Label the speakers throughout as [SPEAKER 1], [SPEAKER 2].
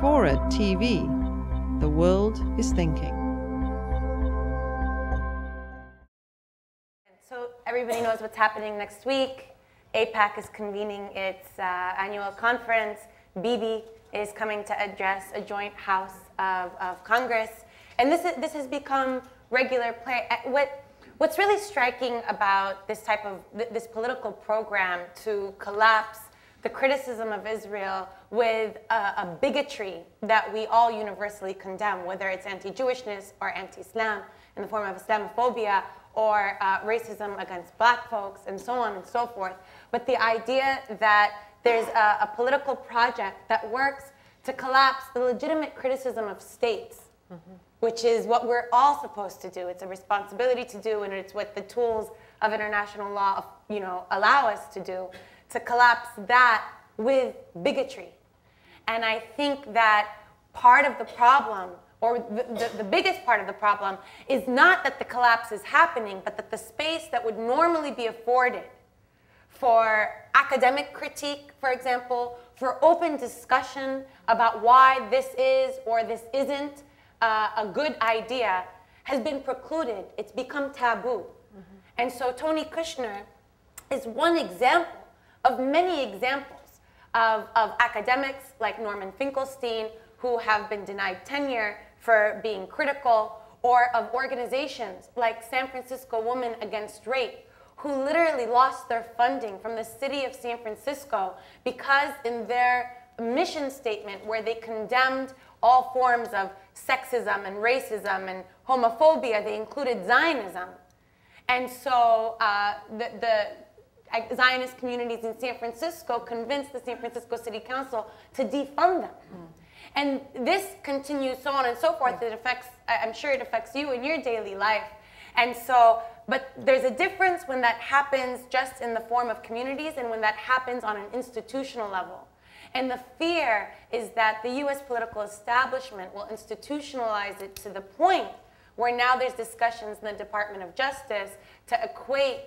[SPEAKER 1] FORA.tv. The world is thinking.
[SPEAKER 2] So everybody knows what's happening next week. AIPAC is convening its annual conference. Bibi is coming to address a joint house of Congress. And this has become regular play. What's really striking about this type of this political program to collapse the criticism of Israel with a bigotry that we all universally condemn, whether it's anti-Jewishness or anti-Islam in the form of Islamophobia or racism against black folks and so on and so forth. But the idea that there's a political project that works to collapse the legitimate criticism of states, which is what we're all supposed to do. It's a responsibility to do, and it's what the tools of international law, allow us to do, to collapse that with bigotry. And I think that part of the problem, or the biggest part of the problem, is not that the collapse is happening, but that the space that would normally be afforded for academic critique, for example, for open discussion about why this is or this isn't a good idea, has been precluded. It's become taboo. And so Tony Kushner is one example of many examples of academics like Norman Finkelstein, who have been denied tenure for being critical, or of organizations like San Francisco Women Against Rape, who literally lost their funding from the city of San Francisco because in their mission statement, where they condemned all forms of sexism and racism and homophobia, they included Zionism. And so the Zionist communities in San Francisco convinced the San Francisco City Council to defund them. And this continues so on and so forth. It affects, I'm sure it affects you in your daily life. And so, but there's a difference when that happens just in the form of communities and when that happens on an institutional level. And the fear is that the US political establishment will institutionalize it to the point where now there's discussions in the Department of Justice to equate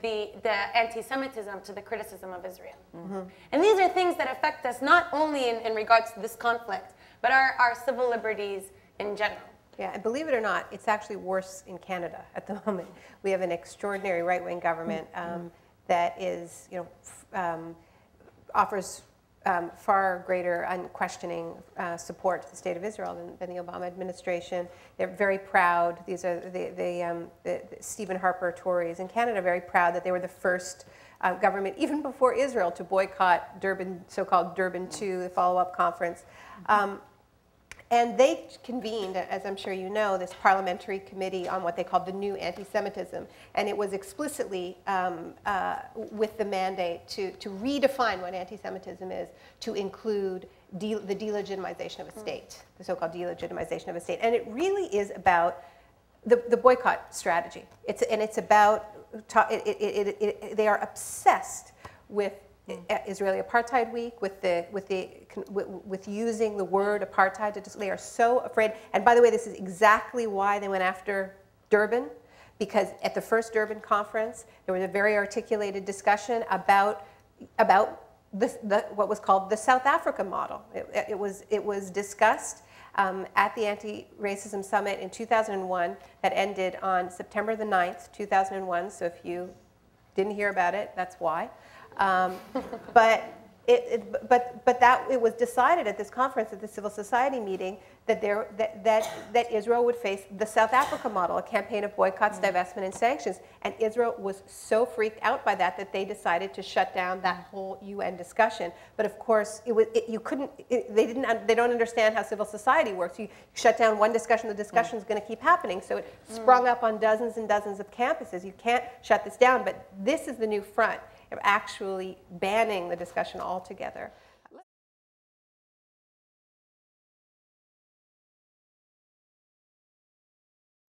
[SPEAKER 2] the anti-Semitism to the criticism of Israel. And these are things that affect us not only in regards to this conflict, but our civil liberties in general.
[SPEAKER 3] Yeah, and believe it or not, it's actually worse in Canada at the moment. We have an extraordinary right-wing government that is, offers far greater unquestioning support to the state of Israel than the Obama administration. They're very proud. These are the Stephen Harper Tories in Canada, very proud that they were the first government, even before Israel, to boycott Durban, so-called Durban II, the follow-up conference. And they convened, as I'm sure you know, this parliamentary committee on what they called the new anti-Semitism. And it was explicitly with the mandate to redefine what anti-Semitism is, to include the delegitimization of a state, the so-called delegitimization of a state. And it really is about the boycott strategy. It's about, they are obsessed with Israeli Apartheid Week, with using the word apartheid. They are so afraid. And by the way, this is exactly why they went after Durban, because at the first Durban conference, there was a very articulated discussion about what was called the South Africa model. It was discussed at the Anti-Racism Summit in 2001 that ended on September the 9th, 2001. So if you didn't hear about it, that's why. But it was decided at this conference, at the civil society meeting, that Israel would face the South Africa model, a campaign of boycotts, divestment, and sanctions. And Israel was so freaked out by that they decided to shut down that whole UN discussion. But of course, they don't understand how civil society works. You shut down one discussion, the discussion is going to keep happening. So it sprung up on dozens and dozens of campuses. You can't shut this down, but this is the new front of actually banning the discussion altogether.